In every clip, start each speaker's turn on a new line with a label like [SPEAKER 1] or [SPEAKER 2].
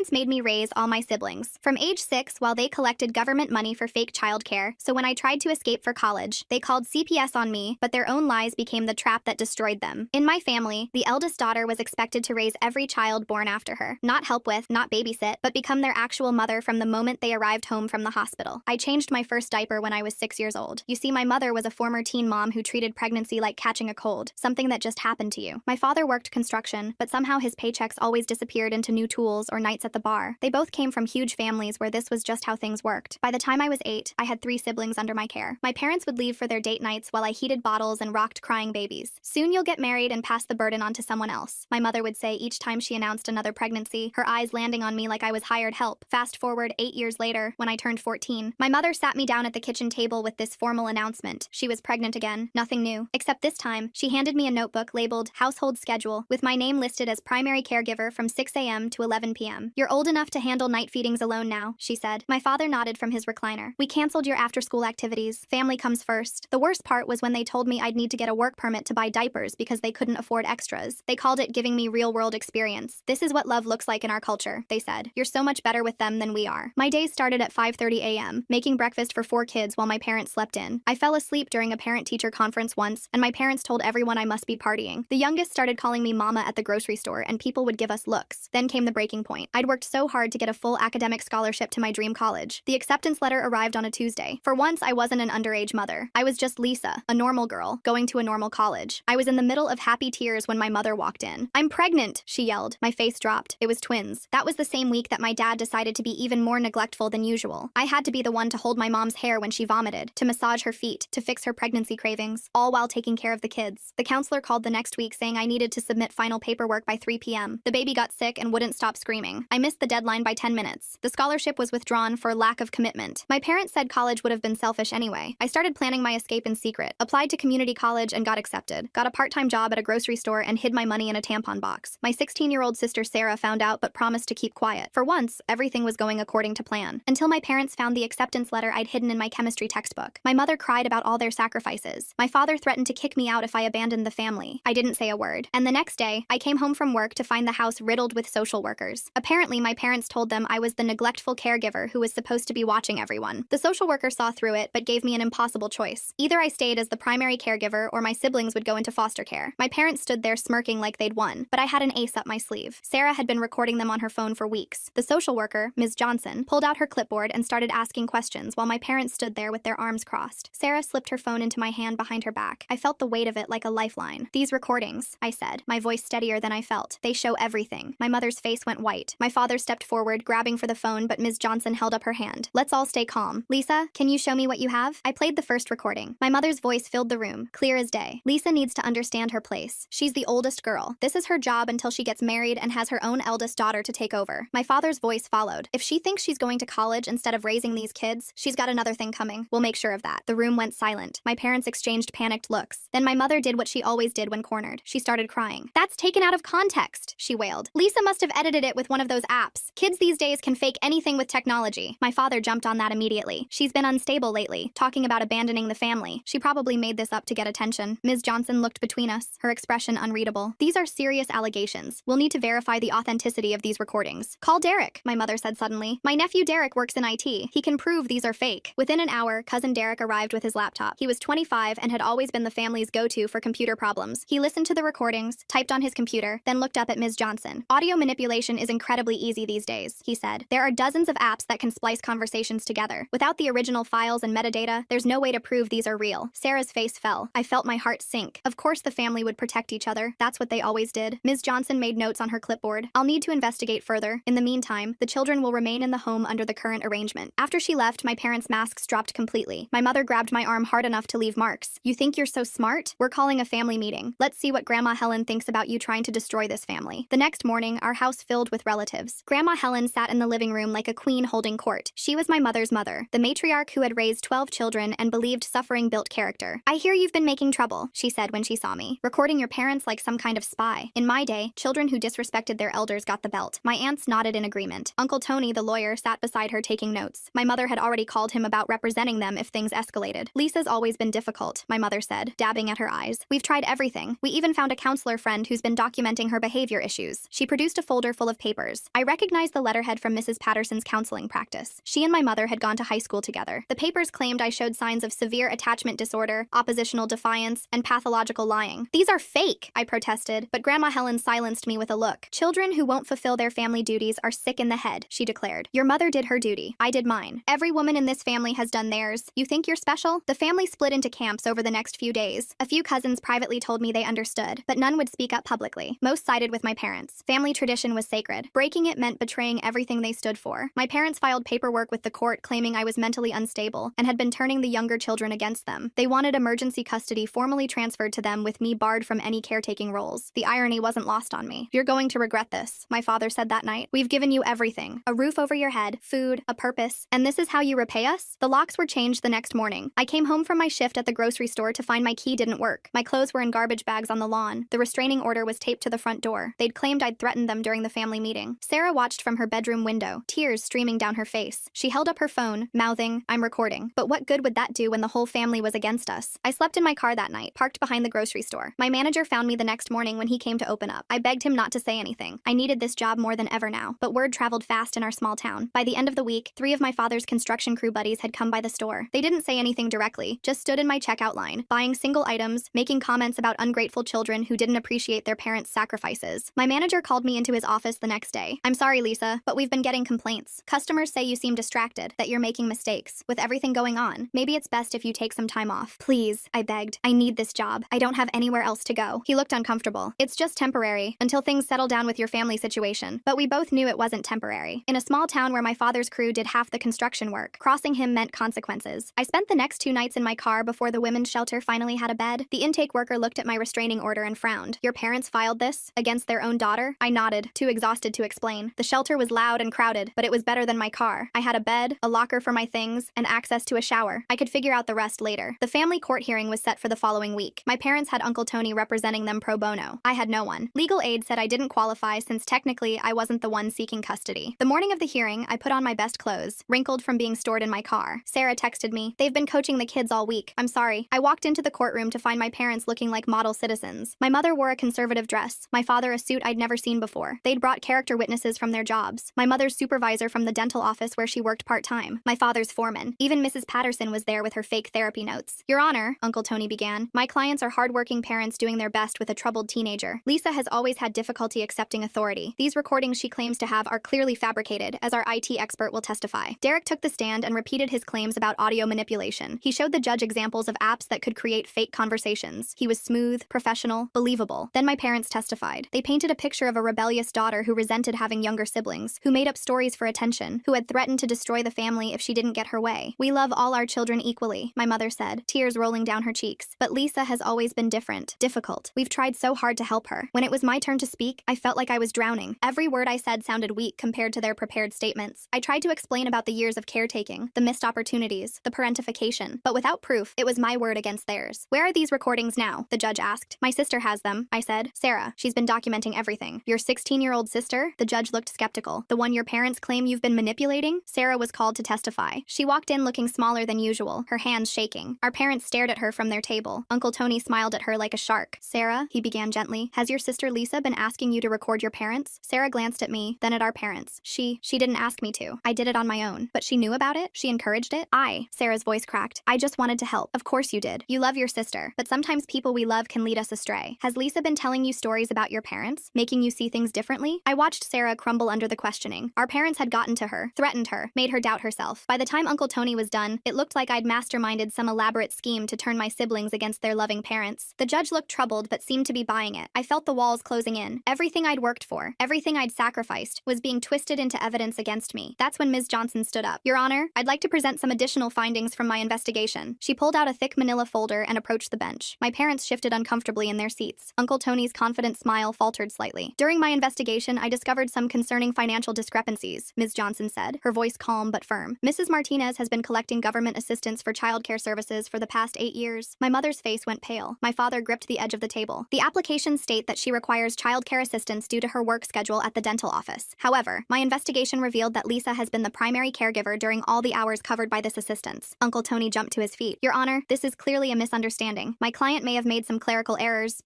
[SPEAKER 1] parents made me raise all my siblings. From age 6, while they collected government money for fake childcare, so when I tried to escape for college, they called CPS on me, but their own lies became the trap that destroyed them. In my family, the eldest daughter was expected to raise every child born after her. Not help with, not babysit, but become their actual mother from the moment they arrived home from the hospital. I changed my first diaper when I was 6 years old. You see, my mother was a former teen mom who treated pregnancy like catching a cold, something that just happened to you. My father worked construction, but somehow his paychecks always disappeared into new tools or nights at the bar. They both came from huge families where this was just how things worked. By the time I was 8, I had 3 siblings under my care. My parents would leave for their date nights while I heated bottles and rocked crying babies. Soon you'll get married and pass the burden on to someone else, my mother would say each time she announced another pregnancy, her eyes landing on me like I was hired help. Fast forward 8 years later, when I turned 14, my mother sat me down at the kitchen table with this formal announcement. She was pregnant again. Nothing new. Except this time, she handed me a notebook labeled Household Schedule, with my name listed as primary caregiver from 6 a.m. to 11 p.m. You're old enough to handle night feedings alone now, she said. My father nodded from his recliner. We canceled your after-school activities. Family comes first. The worst part was when they told me I'd need to get a work permit to buy diapers because they couldn't afford extras. They called it giving me real-world experience. This is what love looks like in our culture, they said. You're so much better with them than we are. My days started at 5:30 a.m., making breakfast for 4 kids while my parents slept in. I fell asleep during a parent-teacher conference once, and my parents told everyone I must be partying. The youngest started calling me mama at the grocery store, and people would give us looks. Then came the breaking point. I'd worked so hard to get a full academic scholarship to my dream college. The acceptance letter arrived on a Tuesday. For once, I wasn't an underage mother. I was just Lisa, a normal girl, going to a normal college. I was in the middle of happy tears when my mother walked in. "I'm pregnant," she yelled. My face dropped. It was twins. That was the same week that my dad decided to be even more neglectful than usual. I had to be the one to hold my mom's hair when she vomited, to massage her feet, to fix her pregnancy cravings, all while taking care of the kids. The counselor called the next week saying I needed to submit final paperwork by 3 p.m. The baby got sick and wouldn't stop screaming. I missed the deadline by 10 minutes. The scholarship was withdrawn for lack of commitment. My parents said college would have been selfish anyway. I started planning my escape in secret, applied to community college and got accepted, got a part-time job at a grocery store and hid my money in a tampon box. My 16-year-old sister Sarah found out but promised to keep quiet. For once, everything was going according to plan. Until my parents found the acceptance letter I'd hidden in my chemistry textbook. My mother cried about all their sacrifices. My father threatened to kick me out if I abandoned the family. I didn't say a word. And the next day, I came home from work to find the house riddled with social workers. Apparently, my parents told them I was the neglectful caregiver who was supposed to be watching everyone. The social worker saw through it, but gave me an impossible choice. Either I stayed as the primary caregiver or my siblings would go into foster care. My parents stood there smirking like they'd won, but I had an ace up my sleeve. Sarah had been recording them on her phone for weeks. The social worker, Ms. Johnson, pulled out her clipboard and started asking questions while my parents stood there with their arms crossed. Sarah slipped her phone into my hand behind her back. I felt the weight of it like a lifeline. "These recordings," I said, my voice steadier than I felt. "They show everything." My mother's face went white. My father stepped forward, grabbing for the phone, but Ms. Johnson held up her hand. "Let's all stay calm. Lisa, can you show me what you have?" I played the first recording. My mother's voice filled the room, clear as day. "Lisa needs to understand her place. She's the oldest girl. This is her job until she gets married and has her own eldest daughter to take over." My father's voice followed. "If she thinks she's going to college instead of raising these kids, she's got another thing coming. We'll make sure of that." The room went silent. My parents exchanged panicked looks. Then my mother did what she always did when cornered. She started crying. "That's taken out of context," she wailed. "Lisa must have edited it with one of those apps. Kids these days can fake anything with technology." My father jumped on that immediately. "She's been unstable lately, talking about abandoning the family. She probably made this up to get attention." Ms. Johnson looked between us, her expression unreadable. "These are serious allegations. We'll need to verify the authenticity of these recordings." "Call Derek," my mother said suddenly. "My nephew Derek works in IT. He can prove these are fake." Within an hour, cousin Derek arrived with his laptop. He was 25 and had always been the family's go-to for computer problems. He listened to the recordings, typed on his computer, then looked up at Ms. Johnson. "Audio manipulation is incredibly easy these days," he said. "There are dozens of apps that can splice conversations together. Without the original files and metadata, there's no way to prove these are real." Sarah's face fell. I felt my heart sink. Of course the family would protect each other. That's what they always did. Ms. Johnson made notes on her clipboard. "I'll need to investigate further. In the meantime, the children will remain in the home under the current arrangement." After she left, my parents' masks dropped completely. My mother grabbed my arm hard enough to leave marks. "You think you're so smart? We're calling a family meeting. Let's see what Grandma Helen thinks about you trying to destroy this family." The next morning, our house filled with relatives. Grandma Helen sat in the living room like a queen holding court. She was my mother's mother, the matriarch who had raised 12 children and believed suffering built character. "I hear you've been making trouble," she said when she saw me. "Recording your parents like some kind of spy. In my day, children who disrespected their elders got the belt." My aunts nodded in agreement. Uncle Tony, the lawyer, sat beside her taking notes. My mother had already called him about representing them if things escalated. "Lisa's always been difficult," my mother said, dabbing at her eyes. "We've tried everything. We even found a counselor friend who's been documenting her behavior issues." She produced a folder full of papers. I recognized the letterhead from Mrs. Patterson's counseling practice. She and my mother had gone to high school together. The papers claimed I showed signs of severe attachment disorder, oppositional defiance, and pathological lying. These are fake, I protested, but Grandma Helen silenced me with a look. Children who won't fulfill their family duties are sick in the head, she declared. Your mother did her duty. I did mine. Every woman in this family has done theirs. You think you're special? The family split into camps over the next few days. A few cousins privately told me they understood, but none would speak up publicly. Most sided with my parents. Family tradition was sacred. Breaking it meant betraying everything they stood for. My parents filed paperwork with the court claiming I was mentally unstable and had been turning the younger children against them. They wanted emergency custody formally transferred to them with me barred from any caretaking roles. The irony wasn't lost on me. You're going to regret this, my father said that night. We've given you everything. A roof over your head, food, a purpose, and this is how you repay us? The locks were changed the next morning. I came home from my shift at the grocery store to find my key didn't work. My clothes were in garbage bags on the lawn. The restraining order was taped to the front door. They'd claimed I'd threatened them during the family meeting. Sarah watched from her bedroom window, tears streaming down her face. She held up her phone, mouthing, I'm recording. But what good would that do when the whole family was against us? I slept in my car that night, parked behind the grocery store. My manager found me the next morning when he came to open up. I begged him not to say anything. I needed this job more than ever now, but word traveled fast in our small town. By the end of the week, 3 of my father's construction crew buddies had come by the store. They didn't say anything directly, just stood in my checkout line, buying single items, making comments about ungrateful children who didn't appreciate their parents' sacrifices. My manager called me into his office the next day. I'm sorry, Lisa, but we've been getting complaints. Customers say you seem distracted, that you're making mistakes. With everything going on, maybe it's best if you take some time off. Please, I begged. I need this job. I don't have anywhere else to go. He looked uncomfortable. It's just temporary, until things settle down with your family situation. But we both knew it wasn't temporary. In a small town where my father's crew did half the construction work, crossing him meant consequences. I spent the next 2 nights in my car before the women's shelter finally had a bed. The intake worker looked at my restraining order and frowned. Your parents filed this? Against their own daughter? I nodded, too exhausted to explain. The shelter was loud and crowded, but it was better than my car. I had a bed, a locker for my things, and access to a shower. I could figure out the rest later. The family court hearing was set for the following week. My parents had Uncle Tony representing them pro bono. I had no one. Legal aid said I didn't qualify since technically I wasn't the one seeking custody. The morning of the hearing, I put on my best clothes, wrinkled from being stored in my car. Sarah texted me, they've been coaching the kids all week. I'm sorry. I walked into the courtroom to find my parents looking like model citizens. My mother wore a conservative dress, my father a suit I'd never seen before. They'd brought character witnesses from their jobs. My mother's supervisor from the dental office where she worked part-time. My father's foreman. Even Mrs. Patterson was there with her fake therapy notes. Your Honor, Uncle Tony began, my clients are hardworking parents doing their best with a troubled teenager. Lisa has always had difficulty accepting authority. These recordings she claims to have are clearly fabricated, as our IT expert will testify. Derek took the stand and repeated his claims about audio manipulation. He showed the judge examples of apps that could create fake conversations. He was smooth, professional, believable. Then my parents testified. They painted a picture of a rebellious daughter who resented having younger siblings, who made up stories for attention, who had threatened to destroy the family if she didn't get her way. We love all our children equally, my mother said, tears rolling down her cheeks. But Lisa has always been different, difficult. We've tried so hard to help her. When it was my turn to speak, I felt like I was drowning. Every word I said sounded weak compared to their prepared statements. I tried to explain about the years of caretaking, the missed opportunities, the parentification, but without proof, it was my word against theirs. Where are these recordings now? The judge asked. My sister has them, I said. Sarah, she's been documenting everything. Your 16-year-old sister? The judge looked skeptical. The one your parents claim you've been manipulating? Sarah was called to testify. She walked in looking smaller than usual, her hands shaking. Our parents stared at her from their table. Uncle Tony smiled at her like a shark. Sarah, he began gently, has your sister Lisa been asking you to record your parents? Sarah glanced at me, then at our parents. She didn't ask me to. I did it on my own. But she knew about it? She encouraged it? Sarah's voice cracked. I just wanted to help. Of course you did. You love your sister. But sometimes people we love can lead us astray. Has Lisa been telling you stories about your parents? Making you see things differently? I watched Sarah crumble under the questioning. Our parents had gotten to her, threatened her, made her doubt herself. By the time Uncle Tony was done, it looked like I'd masterminded some elaborate scheme to turn my siblings against their loving parents. The judge looked troubled but seemed to be buying it. I felt the walls closing in. Everything I'd worked for, everything I'd sacrificed, was being twisted into evidence against me. That's when Ms. Johnson stood up. Your Honor, I'd like to present some additional findings from my investigation. She pulled out a thick manila folder and approached the bench. My parents shifted uncomfortably in their seats. Uncle Tony's confident smile faltered slightly. During my investigation, I discovered some concerning financial discrepancies, Ms. Johnson said, her voice calm but firm. Mrs. Martinez has been collecting government assistance for childcare services for the past 8 years. My mother's face went pale. My father gripped the edge of the table. The applications state that she requires childcare assistance due to her work schedule at the dental office. However, my investigation revealed that Lisa has been the primary caregiver during all the hours covered by this assistance. Uncle Tony jumped to his feet. Your Honor, this is clearly a misunderstanding. My client may have made some clerical errors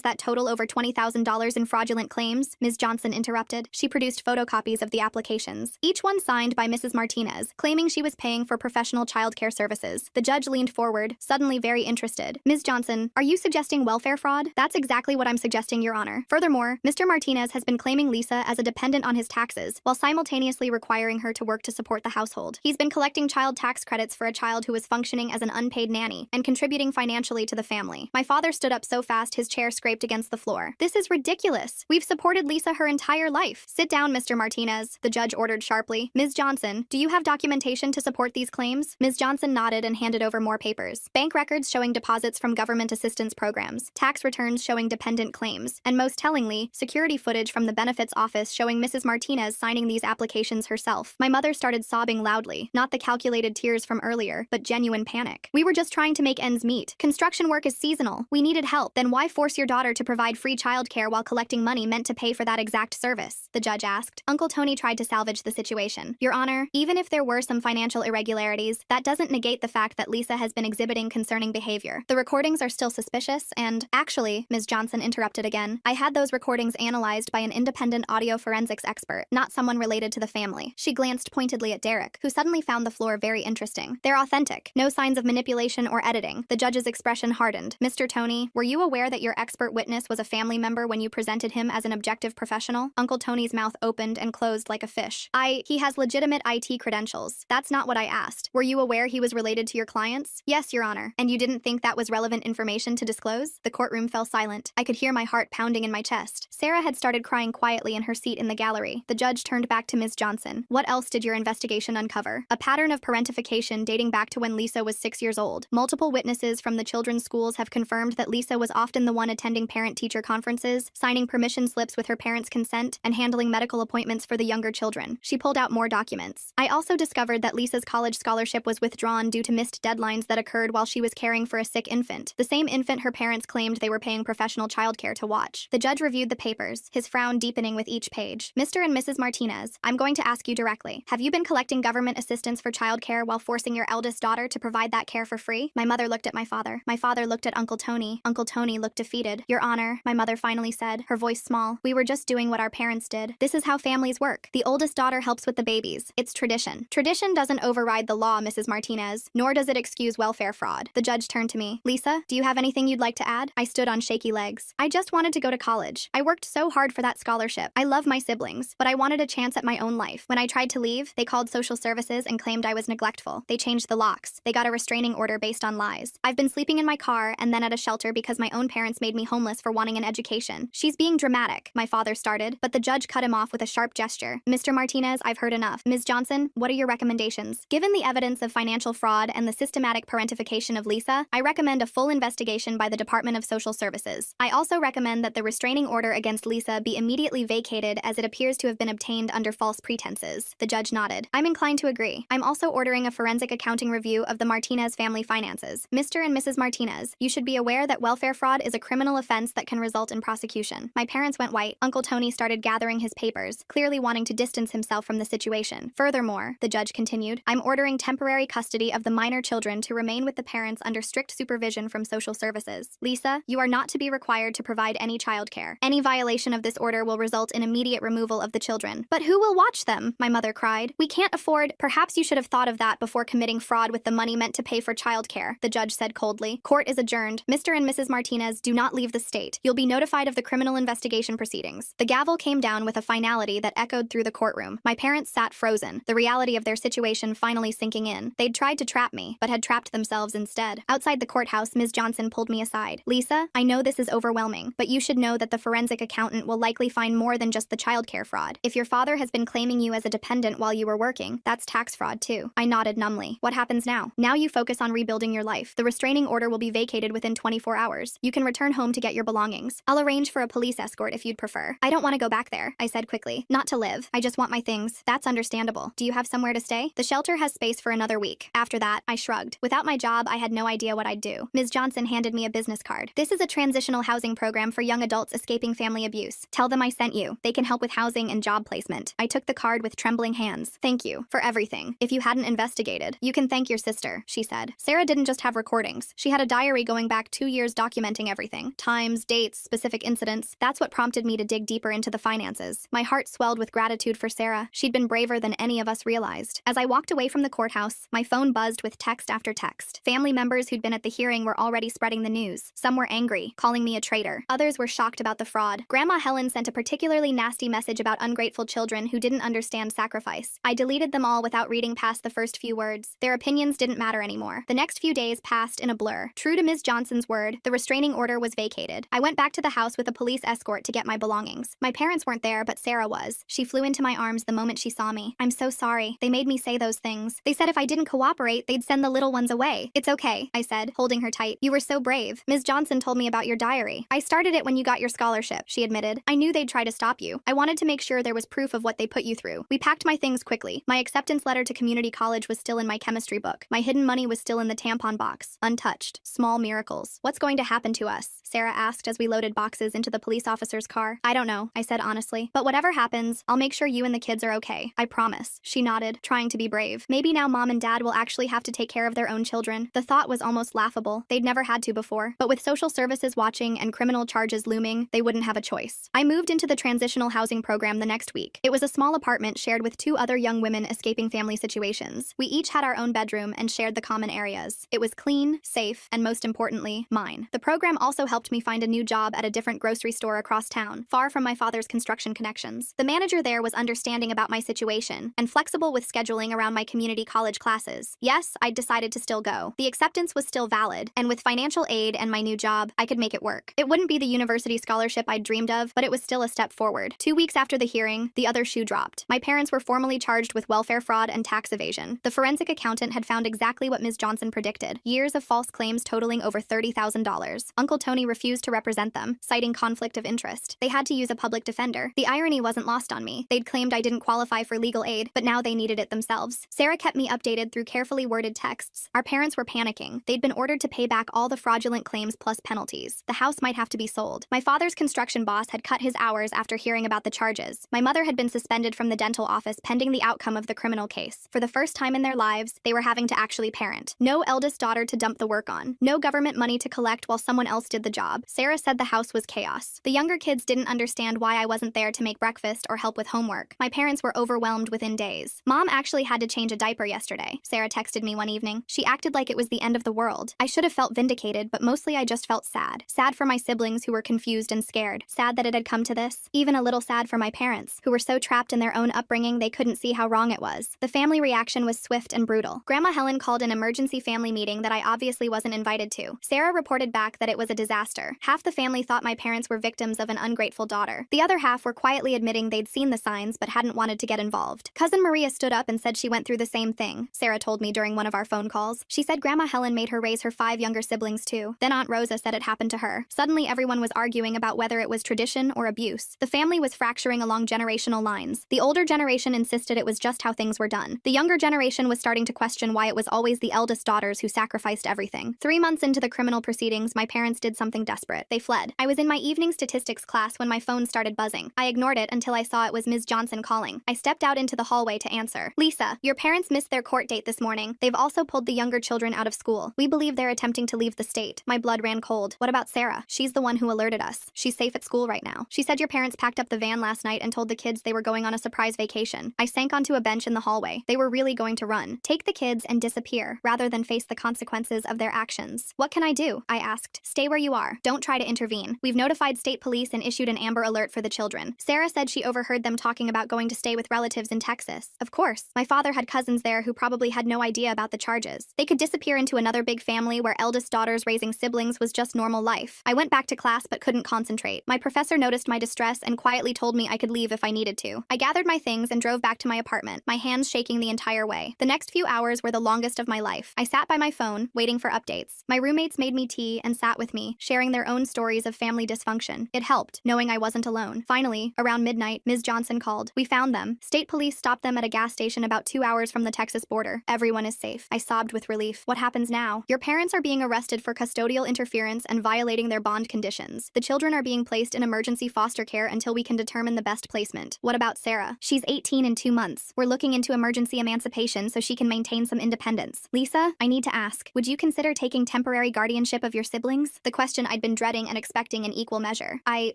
[SPEAKER 1] that total over $20,000 in fraudulent claims, Ms. Johnson interrupted. interrupted. She produced photocopies of the applications, each one signed by Mrs. Martinez, claiming she was paying for professional childcare services. The judge leaned forward, suddenly very interested. Ms. Johnson, are you suggesting welfare fraud? That's exactly what I'm suggesting, Your Honor. Furthermore, Mr. Martinez has been claiming Lisa as a dependent on his taxes, while simultaneously requiring her to work to support the household. He's been collecting child tax credits for a child who was functioning as an unpaid nanny and contributing financially to the family. My father stood up so fast his chair scraped against the floor. This is ridiculous. We've supported Lisa her entire life. Sit down, Mr. Martinez, the judge ordered sharply. Ms. Johnson, do you have documentation to support these claims? Ms. Johnson nodded and handed over more papers. Bank records showing deposits from government assistance programs, tax returns showing dependent claims, and most tellingly, security footage from the benefits office showing Mrs. Martinez signing these applications herself. My mother started sobbing loudly, not the calculated tears from earlier, but genuine panic. We were just trying to make ends meet. Construction work is seasonal. We needed help. Then why force your daughter to provide free childcare while collecting money meant to pay for that exact service? The judge asked. Uncle Tony tried to salvage the situation. Your Honor, even if there were some financial irregularities, that doesn't negate the fact that Lisa has been exhibiting concerning behavior. The recordings are still suspicious and, actually, Ms. Johnson interrupted again, I had those recordings analyzed by an independent audio forensics expert, not someone related to the family. She glanced pointedly at Derek, who suddenly found the floor very interesting. They're authentic. No signs of manipulation or editing. The judge's expression hardened. Mr. Tony, were you aware that your expert witness was a family member when you presented him as an objective professional? Uncle Tony's mouth opened and closed like a fish. He has legitimate IT credentials. That's not what I asked. Were you aware he was related to your clients? Yes, Your Honor. And you didn't think that was relevant information to disclose? The courtroom fell silent. I could hear my heart pounding in my chest. Sarah had started crying quietly in her seat in the gallery. The judge turned back to Ms. Johnson. What else did your investigation uncover? A pattern of parentification dating back to when Lisa was 6 years old. Multiple witnesses from the children's schools have confirmed that Lisa was often the one attending parent-teacher conferences, signing permission slips with her parents' consent, and handling medical appointments for the younger children. She pulled out more documents. I also discovered that Lisa's college scholarship was withdrawn due to missed deadlines that occurred while she was caring for a sick infant. The same infant her parents claimed they were paying professional childcare to watch. The judge reviewed the papers, his frown deepening with each page. Mr. and Mrs. Martinez, I'm going to ask you directly. Have you been collecting government assistance for childcare while forcing your eldest daughter to provide that care for free? My mother looked at my father. My father looked at Uncle Tony. Uncle Tony looked defeated. Your Honor, my mother finally said, her voice small. We were just doing what our parents did. This is how families work. The oldest daughter helps with the babies. It's tradition. Tradition doesn't override the law, Mrs. Martinez, nor does it excuse welfare fraud. The judge turned to me. Lisa, do you have anything you'd like to add? I stood on shaky legs. I just wanted to go to college. I worked so hard for that scholarship. I love my siblings, but I wanted a chance at my own life. When I tried to leave, they called social services and claimed I was neglectful. They changed the locks. They got a restraining order based on lies. I've been sleeping in my car and then at a shelter because my own parents made me homeless for wanting an education. She's being dramatic, my father started, but the judge cut him off with a sharp gesture. Mr. Martinez, I've heard enough. Ms. Johnson, what are your recommendations? Given the evidence of financial fraud and the systematic parentification of Lisa, I recommend a full investigation by the Department of Social Services. I also recommend that the restraining order against Lisa be immediately vacated as it appears to have been obtained under false pretenses. The judge nodded. I'm inclined to agree. I'm also ordering a forensic accounting review of the Martinez family finances. Mr. and Mrs. Martinez, you should be aware that welfare fraud is a criminal offense that can result in prosecution. My parents went white. Uncle Tony started gathering his papers, clearly wanting to distance himself from the situation. Furthermore, the judge continued, I'm ordering temporary custody of the minor children to remain with the parents under strict supervision from social services. Lisa, you are not to be required to provide any childcare. Any violation of this order will result in immediate removal of the children. But who will watch them? My mother cried. We can't afford. Perhaps you should have thought of that before committing fraud with the money meant to pay for childcare, the judge said coldly. Court is adjourned. Mr. and Mrs. Martinez, do not leave the state. You'll be notified of the criminal investigation proceedings. The gavel came down with a finality that echoed through the courtroom. My parents sat frozen, the reality of their situation finally sinking in. They'd tried to trap me, but had trapped themselves instead. Outside the courthouse, Ms. Johnson pulled me aside. Lisa, I know this is overwhelming, but you should know that the forensic accountant will likely find more than just the childcare fraud. If your father has been claiming you as a dependent while you were working, that's tax fraud too. I nodded numbly. What happens now? Now you focus on rebuilding your life. The restraining order will be vacated within 24 hours. You can return home to get your belongings. I'll arrange for a police escort if you'd prefer. I don't want to go back there, I said quickly. Not to live. I just want my things. That's understandable. Do you have somewhere to stay? The shelter has space for another week. After that, I shrugged. Without my job, I had no idea what I'd do. Ms. Johnson handed me a business card. This is a transitional housing program for young adults escaping family abuse. Tell them I sent you. They can help with housing and job placement. I took the card with trembling hands. Thank you for everything. If you hadn't investigated, you can thank your sister, she said. Sarah didn't just have recordings. She had a diary going back 2 years documenting everything. Times, dates, specific incidents. That's what prompted me to dig deeper into the finances finances. My heart swelled with gratitude for Sarah. She'd been braver than any of us realized. As I walked away from the courthouse, my phone buzzed with text after text. Family members who'd been at the hearing were already spreading the news. Some were angry, calling me a traitor. Others were shocked about the fraud. Grandma Helen sent a particularly nasty message about ungrateful children who didn't understand sacrifice. I deleted them all without reading past the first few words. Their opinions didn't matter anymore. The next few days passed in a blur. True to Ms. Johnson's word, the restraining order was vacated. I went back to the house with a police escort to get my belongings. My parents weren't there, but Sarah was. She flew into my arms the moment she saw me. I'm so sorry. They made me say those things. They said if I didn't cooperate, they'd send the little ones away. It's okay, I said, holding her tight. You were so brave. Ms. Johnson told me about your diary. I started it when you got your scholarship, she admitted. I knew they'd try to stop you. I wanted to make sure there was proof of what they put you through. We packed my things quickly. My acceptance letter to community college was still in my chemistry book. My hidden money was still in the tampon box, untouched. Small miracles. What's going to happen to us? Sarah asked as we loaded boxes into the police officer's car. I don't know, I said honestly. But whatever happens, I'll make sure you and the kids are okay. I promise. She nodded, trying to be brave. Maybe now Mom and Dad will actually have to take care of their own children. The thought was almost laughable. They'd never had to before. But with social services watching and criminal charges looming, they wouldn't have a choice. I moved into the transitional housing program the next week. It was a small apartment shared with 2 other young women escaping family situations. We each had our own bedroom and shared the common areas. It was clean, safe, and most importantly, mine. The program also helped me find a new job at a different grocery store across town, far from my father's construction connections. The manager there was understanding about my situation and flexible with scheduling around my community college classes. Yes, I'd decided to still go. The acceptance was still valid, and with financial aid and my new job, I could make it work. It wouldn't be the university scholarship I'd dreamed of, but it was still a step forward. 2 weeks after the hearing, the other shoe dropped. My parents were formally charged with welfare fraud and tax evasion. The forensic accountant had found exactly what Ms. Johnson predicted: years of false claims totaling over $30,000. Uncle Tony refused to represent them, citing conflict of interest. They had to use a public defender. The irony wasn't lost on me. They'd claimed I didn't qualify for legal aid, but now they needed it themselves. Sarah kept me updated through carefully worded texts. Our parents were panicking. They'd been ordered to pay back all the fraudulent claims plus penalties. The house might have to be sold. My father's construction boss had cut his hours after hearing about the charges. My mother had been suspended from the dental office pending the outcome of the criminal case. For the first time in their lives, they were having to actually parent. No eldest daughter to dump the work on. No government money to collect while someone else did the job. Sarah said the house was chaos. The younger kids didn't understand why I wasn't there to make breakfast or help with homework. My parents were overwhelmed within days. Mom actually had to change a diaper yesterday, Sarah texted me one evening. She acted like it was the end of the world. I should have felt vindicated, but mostly I just felt sad. Sad for my siblings who were confused and scared. Sad that it had come to this. Even a little sad for my parents, who were so trapped in their own upbringing they couldn't see how wrong it was. The family reaction was swift and brutal. Grandma Helen called an emergency family meeting that I obviously wasn't invited to. Sarah reported back that it was a disaster. Half the family thought my parents were victims of an ungrateful daughter. The other half were quietly admitting they'd seen the signs but hadn't wanted to get involved. Cousin Maria stood up and said she went through the same thing, Sarah told me during one of our phone calls. She said Grandma Helen made her raise her 5 younger siblings too. Then Aunt Rosa said it happened to her. Suddenly everyone was arguing about whether it was tradition or abuse. The family was fracturing along generational lines. The older generation insisted it was just how things were done. The younger generation was starting to question why it was always the eldest daughters who sacrificed everything. 3 months into the criminal proceedings, my parents did something desperate. They fled. I was in my evening statistics class when my phone started buzzing. I ignored it until I saw it was Ms. Johnson calling. I stepped out into the hallway to answer. Lisa, your parents missed their court date this morning. They've also pulled the younger children out of school. We believe they're attempting to leave the state. My blood ran cold. What about Sarah? She's the one who alerted us. She's safe at school right now. She said your parents packed up the van last night and told the kids they were going on a surprise vacation. I sank onto a bench in the hallway. They were really going to run. Take the kids and disappear, rather than face the consequences of their actions. What can I do? I asked. Stay where you are. Don't try to intervene. We've notified state police and issued an Amber Alert for the children. Sarah said she overheard them talking about going to stay with relatives in Texas. Of course. My father had cousins there who probably had no idea about the charges. They could disappear into another big family where eldest daughters raising siblings was just normal life. I went back to class but couldn't concentrate. My professor noticed my distress and quietly told me I could leave if I needed to. I gathered my things and drove back to my apartment, my hands shaking the entire way. The next few hours were the longest of my life. I sat by my phone, waiting for updates. My roommates made me tea and sat with me, sharing their own stories of family dysfunction. It helped, knowing I wasn't alone. Finally, around midnight, Ms. Johnson called. We found them. State police stopped them at a gas station about 2 hours from the Texas border. Everyone is safe. I sobbed with relief. What happens now? Your parents are being arrested for custodial interference and violating their bond conditions. The children are being placed in emergency foster care until we can determine the best placement. What about Sarah? She's 18 in 2 months. We're looking into emergency emancipation so she can maintain some independence. Lisa, I need to ask, would you consider taking temporary guardianship of your siblings? The question I'd been dreading and expecting in equal measure. I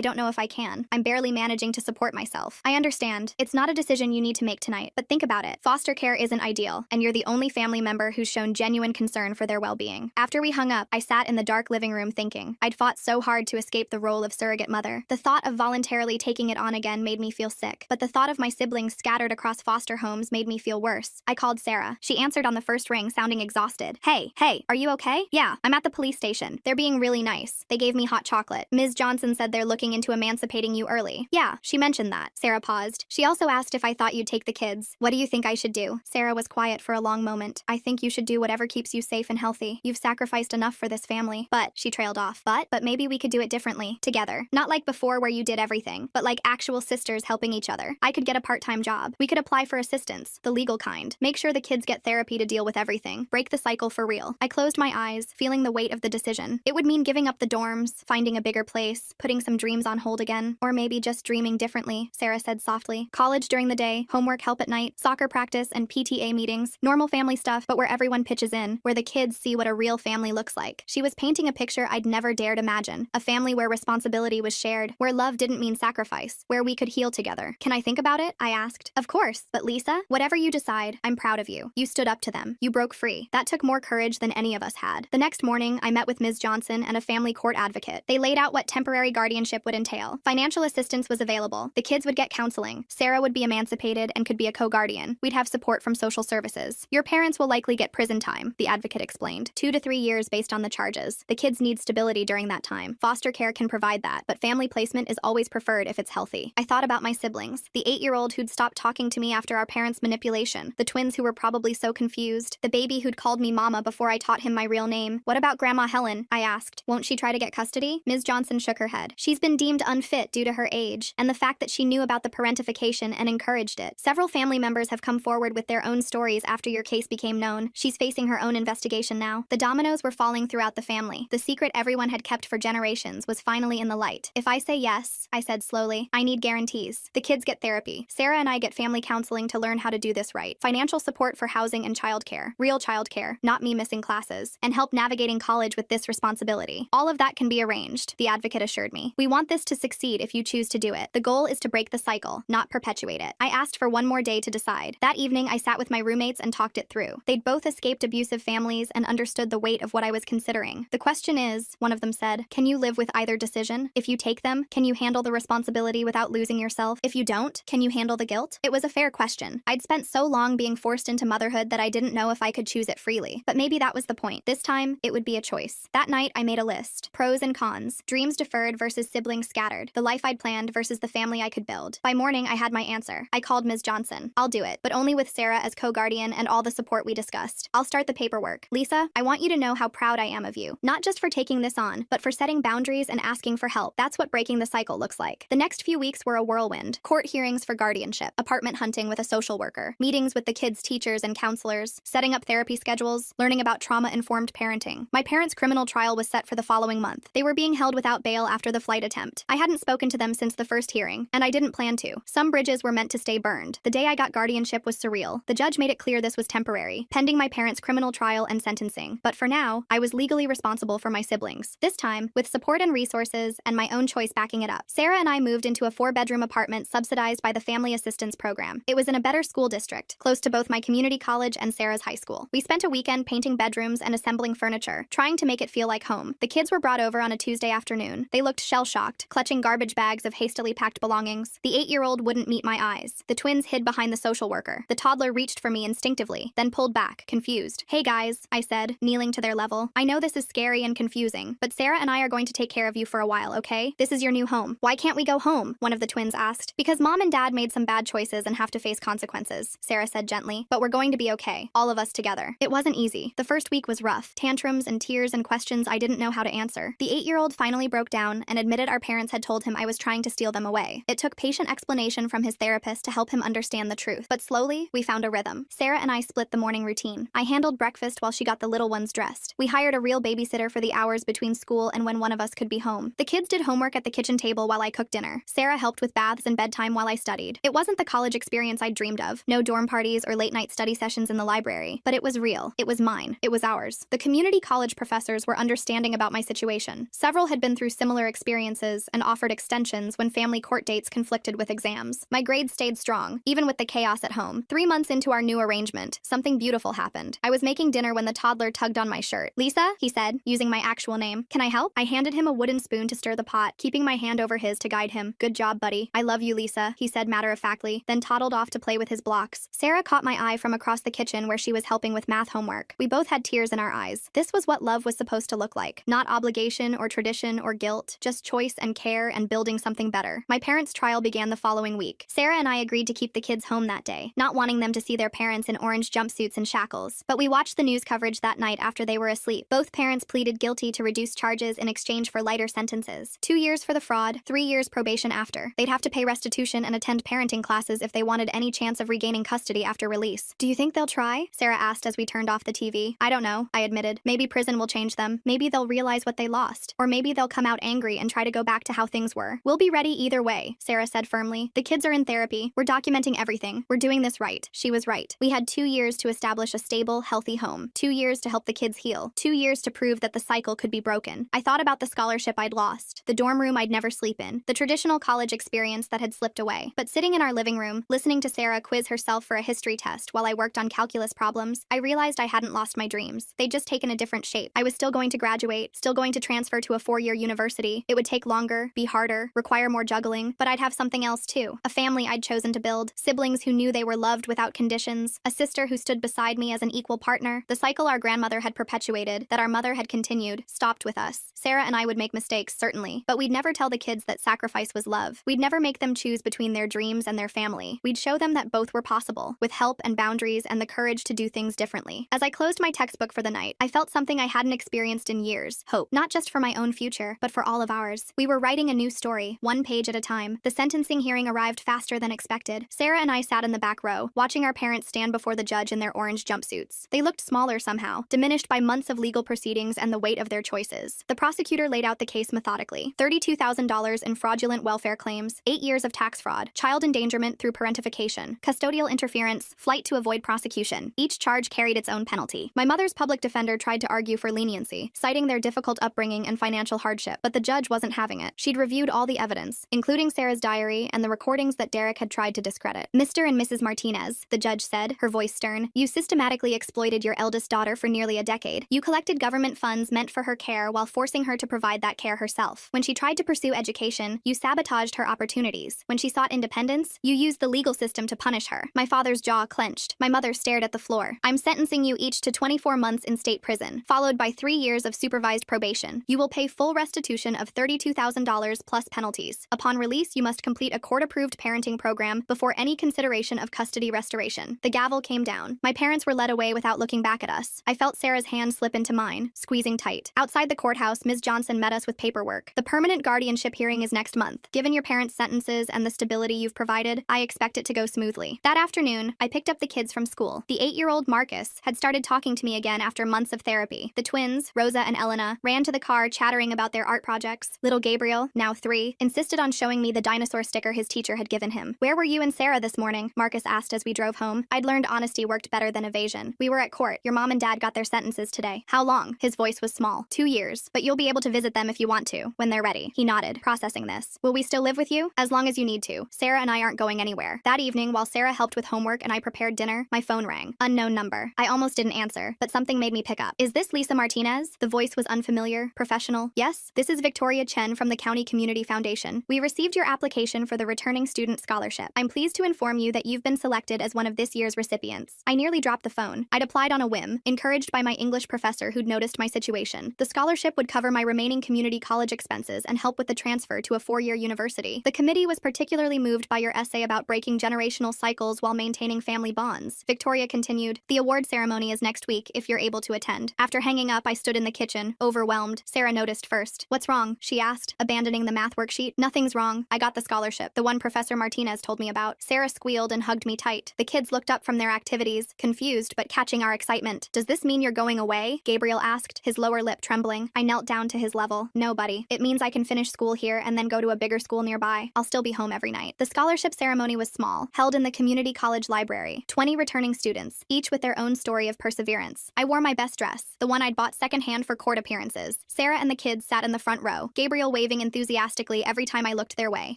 [SPEAKER 1] don't know if I can. I'm barely barely managing to support myself. I understand. It's not a decision you need to make tonight, but think about it. Foster care isn't ideal, and you're the only family member who's shown genuine concern for their well-being. After we hung up, I sat in the dark living room thinking. I'd fought so hard to escape the role of surrogate mother. The thought of voluntarily taking it on again made me feel sick, but the thought of my siblings scattered across foster homes made me feel worse. I called Sarah. She answered on the first ring, sounding exhausted. Hey, are you okay? Yeah, I'm at the police station. They're being really nice. They gave me hot chocolate. Ms. Johnson said they're looking into emancipating you early. Yeah, she mentioned that. Sarah paused. She also asked if I thought you'd take the kids. What do you think I should do? Sarah was quiet for a long moment. I think you should do whatever keeps you safe and healthy. You've sacrificed enough for this family. But, she trailed off. But maybe we could do it differently. Together. Not like before where you did everything, but like actual sisters helping each other. I could get a part-time job. We could apply for assistance, the legal kind. Make sure the kids get therapy to deal with everything. Break the cycle for real. I closed my eyes, feeling the weight of the decision. It would mean giving up the dorms, finding a bigger place, putting some dreams on hold again, or maybe just dreaming differently, Sarah said softly. College during the day, homework help at night, soccer practice and PTA meetings, normal family stuff, but where everyone pitches in, where the kids see what a real family looks like. She was painting a picture I'd never dared imagine. A family where responsibility was shared, where love didn't mean sacrifice, where we could heal together. Can I think about it? I asked. Of course, but Lisa, whatever you decide, I'm proud of you. You stood up to them. You broke free. That took more courage than any of us had. The next morning, I met with Ms. Johnson and a family court advocate. They laid out what temporary guardianship would entail. Financial assistance was available. The kids would get counseling. Sarah would be emancipated and could be a co-guardian. We'd have support from social services. Your parents will likely get prison time, the advocate explained. 2 to 3 years based on the charges. The kids need stability during that time. Foster care can provide that, but family placement is always preferred if it's healthy. I thought about my siblings. The 8-year-old who'd stopped talking to me after our parents' manipulation. The twins who were probably so confused. The baby who'd called me mama before I taught him my real name. What about Grandma Helen? I asked. Won't she try to get custody? Ms. Johnson shook her head. She's been deemed unfit due to her age, and the fact that she knew about the parentification and encouraged it. Several family members have come forward with their own stories after your case became known. She's facing her own investigation now. The dominoes were falling throughout the family. The secret everyone had kept for generations was finally in the light. If I say yes, I said slowly, I need guarantees. The kids get therapy. Sarah and I get family counseling to learn how to do this right. Financial support for housing and childcare. Real childcare, not me missing classes. And help navigating college with this responsibility. All of that can be arranged, the advocate assured me. We want this to succeed if you choose to do it. The goal is to break the cycle, not perpetuate it. I asked for one more day to decide. That evening, I sat with my roommates and talked it through. They'd both escaped abusive families and understood the weight of what I was considering. The question is, one of them said, can you live with either decision? If you take them, can you handle the responsibility without losing yourself? If you don't, can you handle the guilt? It was a fair question. I'd spent so long being forced into motherhood that I didn't know if I could choose it freely. But maybe that was the point. This time, it would be a choice. That night, I made a list. Pros and cons. Dreams deferred versus siblings scattered. The life I'd planned versus the family I could build. By morning, I had my answer. I called Ms. Johnson. I'll do it, but only with Sarah as co-guardian and all the support we discussed. I'll start the paperwork. Lisa, I want you to know how proud I am of you. Not just for taking this on, but for setting boundaries and asking for help. That's what breaking the cycle looks like. The next few weeks were a whirlwind. Court hearings for guardianship, apartment hunting with a social worker, meetings with the kids' teachers and counselors, setting up therapy schedules, learning about trauma-informed parenting. My parents' criminal trial was set for the following month. They were being held without bail after the flight attempt. I hadn't spoken to them since the first hearing, and I didn't plan to. Some bridges were meant to stay burned. The day I got guardianship was surreal. The judge made it clear this was temporary, pending my parents' criminal trial and sentencing. But for now, I was legally responsible for my siblings. This time, with support and resources, and my own choice backing it up. Sarah and I moved into a 4-bedroom apartment subsidized by the Family Assistance Program. It was in a better school district, close to both my community college and Sarah's high school. We spent a weekend painting bedrooms and assembling furniture, trying to make it feel like home. The kids were brought over on a Tuesday afternoon. They looked shell-shocked, clutching garbage bags of hastily packed belongings. The 8-year-old wouldn't meet my eyes. The twins hid behind the social worker. The toddler reached for me instinctively, then pulled back, confused. Hey guys, I said, kneeling to their level. I know this is scary and confusing, but Sarah and I are going to take care of you for a while, okay? This is your new home. Why can't we go home? One of the twins asked. Because mom and dad made some bad choices and have to face consequences, Sarah said gently. But we're going to be okay, all of us together. It wasn't easy. The first week was rough. Tantrums and tears and questions I didn't know how to answer. The 8-year-old finally broke down and admitted our parents had told him I was trying to steal them away. It took patient explanation from his therapist to help him understand the truth. But slowly, we found a rhythm. Sarah and I split the morning routine. I handled breakfast while she got the little ones dressed. We hired a real babysitter for the hours between school and when one of us could be home. The kids did homework at the kitchen table while I cooked dinner. Sarah helped with baths and bedtime while I studied. It wasn't the college experience I'd dreamed of. No dorm parties or late-night study sessions in the library. But it was real. It was mine. It was ours. The community college professors were understanding about my situation. Several had been through similar experiences and offered extensions happens when family court dates conflicted with exams. My grades stayed strong, even with the chaos at home. 3 months into our new arrangement, something beautiful happened. I was making dinner when the toddler tugged on my shirt. "Lisa," he said, using my actual name. "Can I help?" I handed him a wooden spoon to stir the pot, keeping my hand over his to guide him. "Good job, buddy. I love you, Lisa," he said matter-of-factly, then toddled off to play with his blocks. Sarah caught my eye from across the kitchen where she was helping with math homework. We both had tears in our eyes. This was what love was supposed to look like. Not obligation or tradition or guilt, just choice and care and building something better. My parents' trial began the following week. Sarah and I agreed to keep the kids home that day, not wanting them to see their parents in orange jumpsuits and shackles. But we watched the news coverage that night after they were asleep. Both parents pleaded guilty to reduce charges in exchange for lighter sentences. 2 years for the fraud, 3 years probation after. They'd have to pay restitution and attend parenting classes if they wanted any chance of regaining custody after release. "Do you think they'll try?" Sarah asked as we turned off the TV. "I don't know," I admitted. "Maybe prison will change them. Maybe they'll realize what they lost. Or maybe they'll come out angry and try to go back to how things were. We'll be ready either way," Sarah said firmly. "The kids are in therapy. We're documenting everything. We're doing this right." She was right. We had 2 years to establish a stable, healthy home. 2 years to help the kids heal. 2 years to prove that the cycle could be broken. I thought about the scholarship I'd lost, the dorm room I'd never sleep in, the traditional college experience that had slipped away. But sitting in our living room, listening to Sarah quiz herself for a history test while I worked on calculus problems, I realized I hadn't lost my dreams. They'd just taken a different shape. I was still going to graduate, still going to transfer to a 4-year university. It would take longer, be harder, require more juggling, but I'd have something else too. A family I'd chosen to build, siblings who knew they were loved without conditions, a sister who stood beside me as an equal partner. The cycle our grandmother had perpetuated, that our mother had continued, stopped with us. Sarah and I would make mistakes, certainly, but we'd never tell the kids that sacrifice was love. We'd never make them choose between their dreams and their family. We'd show them that both were possible, with help and boundaries and the courage to do things differently. As I closed my textbook for the night, I felt something I hadn't experienced in years: hope. Not just for my own future, but for all of ours. We were writing a new story, one page at a time. The sentencing hearing arrived faster than expected. Sarah and I sat in the back row, watching our parents stand before the judge in their orange jumpsuits. They looked smaller somehow, diminished by months of legal proceedings and the weight of their choices. The prosecutor laid out the case methodically. $32,000 in fraudulent welfare claims, 8 years of tax fraud, child endangerment through parentification, custodial interference, flight to avoid prosecution. Each charge carried its own penalty. My mother's public defender tried to argue for leniency, citing their difficult upbringing and financial hardship, but the judge wasn't having it. She'd reviewed all the evidence, including Sarah's diary and the recordings that Derek had tried to discredit. "Mr. and Mrs. Martinez," the judge said, her voice stern, "you systematically exploited your eldest daughter for nearly a decade. You collected government funds meant for her care while forcing her to provide that care herself. When she tried to pursue education, you sabotaged her opportunities. When she sought independence, you used the legal system to punish her." My father's jaw clenched. My mother stared at the floor. "I'm sentencing you each to 24 months in state prison, followed by 3 years of supervised probation. You will pay full restitution of $32,000 plus penalties. Upon release, you must complete a court-approved parenting program before any consideration of custody restoration." The gavel came down. My parents were led away without looking back at us. I felt Sarah's hand slip into mine, squeezing tight. Outside the courthouse, Ms. Johnson met us with paperwork. "The permanent guardianship hearing is next month. Given your parents' sentences and the stability you've provided, I expect it to go smoothly." That afternoon, I picked up the kids from school. The 8-year-old Marcus had started talking to me again after months of therapy. The twins, Rosa and Elena, ran to the car chattering about their art projects. Little Gabriel, now 3, insisted on showing me the dinosaur sticker his teacher had given him. "Where were you and Sarah this morning?" Marcus asked as we drove home. I'd learned honesty worked better than evasion. "We were at court. Your mom and dad got their sentences today." "How long?" His voice was small. 2 years. "But you'll be able to visit them if you want to, when they're ready." He nodded, processing this. "Will we still live with you?" "As long as you need to. Sarah and I aren't going anywhere." That evening, while Sarah helped with homework and I prepared dinner, my phone rang. Unknown number. I almost didn't answer, but something made me pick up. "Is this Lisa Martinez?" The voice was unfamiliar, professional. "Yes, this is Victoria Chen from the County Community Foundation. We received your application for the Returning Student Scholarship. I'm pleased to inform you that you've been selected as one of this year's recipients." I nearly dropped the phone. I'd applied on a whim, encouraged by my English professor who'd noticed my situation. The scholarship would cover my remaining community college expenses and help with the transfer to a 4-year university. The committee was particularly moved by your essay about breaking generational cycles while maintaining family bonds. Victoria continued, "The award ceremony is next week if you're able to attend." After hanging up, I stood in the kitchen, overwhelmed. Sarah noticed first. "What's wrong?" she asked, abandoning the math worksheet. "Nothing's wrong. I got the scholarship, the one Professor Martinez told me about." Sarah squealed and hugged me tight. The kids looked up from their activities, confused but catching our excitement. "Does this mean you're going away?" Gabriel asked, his lower lip trembling. I knelt down to his level. "No, buddy. It means I can finish school here and then go to a bigger school nearby. I'll still be home every night." The scholarship ceremony was small, held in the community college library. 20 returning students, each with their own story of perseverance. I wore my best dress, the one I'd bought secondhand for court appearances. Sarah and the kids sat in the front row, Gabriel waving enthusiastically every time I looked their way.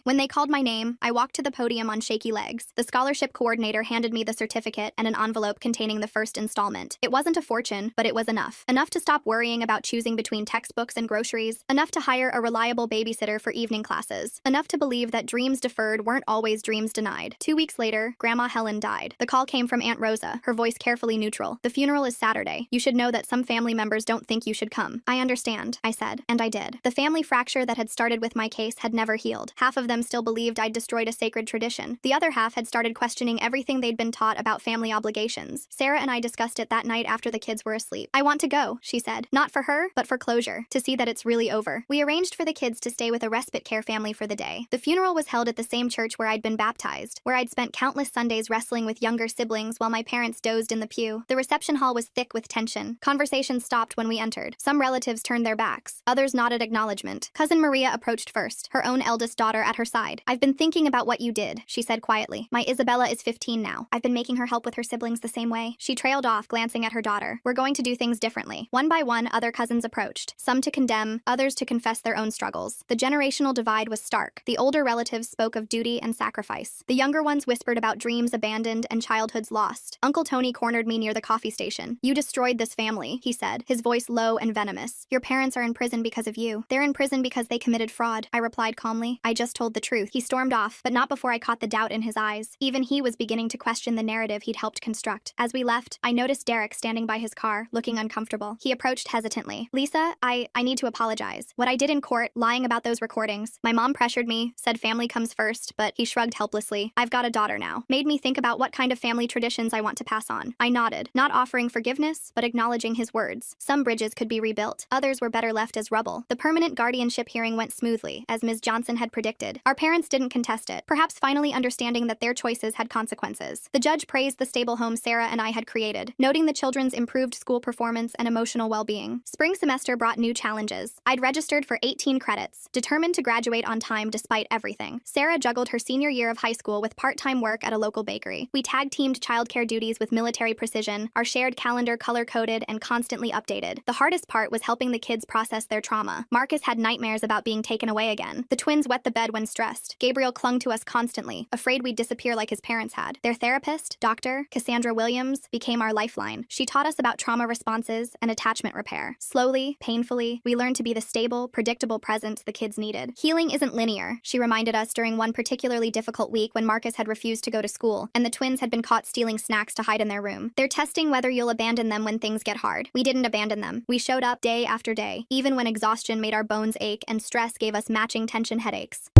[SPEAKER 1] When they called my name, I walked to the podium on shaky legs. The scholarship coordinator handed me the certificate and an envelope containing the first installment. It wasn't a fortune, but it was enough. Enough to stop worrying about choosing between textbooks and groceries. Enough to hire a reliable babysitter for evening classes. Enough to believe that dreams deferred weren't always dreams denied. 2 weeks later, Grandma Helen died. The call came from Aunt Rosa, her voice carefully neutral. The funeral is Saturday. You should know that some family members don't think you should come. I understand, I said, and I did. The family fracture that had started with my case had never healed. Half of them still believed I'd destroyed a sacred tradition. The other half had started questioning everything they'd been taught about family obligations. Sarah and I discussed it that night after the kids were asleep. I want to go, she said. Not for her, but for closure, to see that it's really over. We arranged for the kids to stay with a respite care family for the day. The funeral was held at the same church where I'd been baptized, where I'd spent countless Sundays wrestling with younger siblings while my parents dozed in the pew. The reception hall was thick with tension. Conversation stopped when we entered. Some relatives turned their backs. Others nodded acknowledgement. Cousin Maria approached first, her own eldest daughter at her side. I've been thinking about what you did, she said quietly. My Isabella is 15 now. I've been making her help with her siblings the same way. She trailed off, glancing at her daughter. We're going to do things differently. One by one, other cousins approached, some to condemn, others to confess their own struggles. The generational divide was stark. The older relatives spoke of duty and sacrifice. The younger ones whispered about dreams abandoned and childhoods lost. Uncle Tony cornered me near the coffee station. You destroyed this family, he said, his voice low and venomous. Your parents are in prison because of you. They're in prison because they committed fraud, I replied calmly. I just told the truth. He stormed off, but not before I caught the doubt in his eyes. Even he was beginning to question the narrative he'd helped construct. As we left, I noticed Derek standing by his car, looking uncomfortable. He approached hesitantly. Lisa, I need to apologize. What I did in court, lying about those recordings. My mom pressured me, said family comes first, but he shrugged helplessly. I've got a daughter now. Made me think about what kind of family traditions I want to pass on. I nodded, not offering forgiveness, but acknowledging his words. Some bridges could be rebuilt. Others were better left as rubble. The permanent guardianship hearing went smoothly, as Ms. Johnson had predicted. Our parents didn't contest it, perhaps finally understanding that their choices had consequences. The judge praised the stable home Sarah and I had created, noting the children's improved school performance and emotional well-being. Spring semester brought new challenges. I'd registered for 18 credits, determined to graduate on time despite everything. Sarah juggled her senior year of high school with part-time work at a local bakery. We tag-teamed childcare duties with military precision, our shared calendar color-coded and constantly updated. The hardest part was helping the kids process their trauma. Marcus had nightmares about being taken away again. The twins wet the bed when stressed. Gabriel clung to us constantly, afraid we'd disappear like his parents had. Their therapist, Dr. Cassandra Williams, became our lifeline. She taught us about trauma responses and attachment repair. Slowly, painfully, we learned to be the stable, predictable presence the kids needed. Healing isn't linear, she reminded us during one particularly difficult week when Marcus had refused to go to school, and the twins had been caught stealing snacks to hide in their room. They're testing whether you'll abandon them when things get hard. We didn't abandon them. We showed up day after day, even when exhaustion made our bones ache and stress gave us matching tension headaches.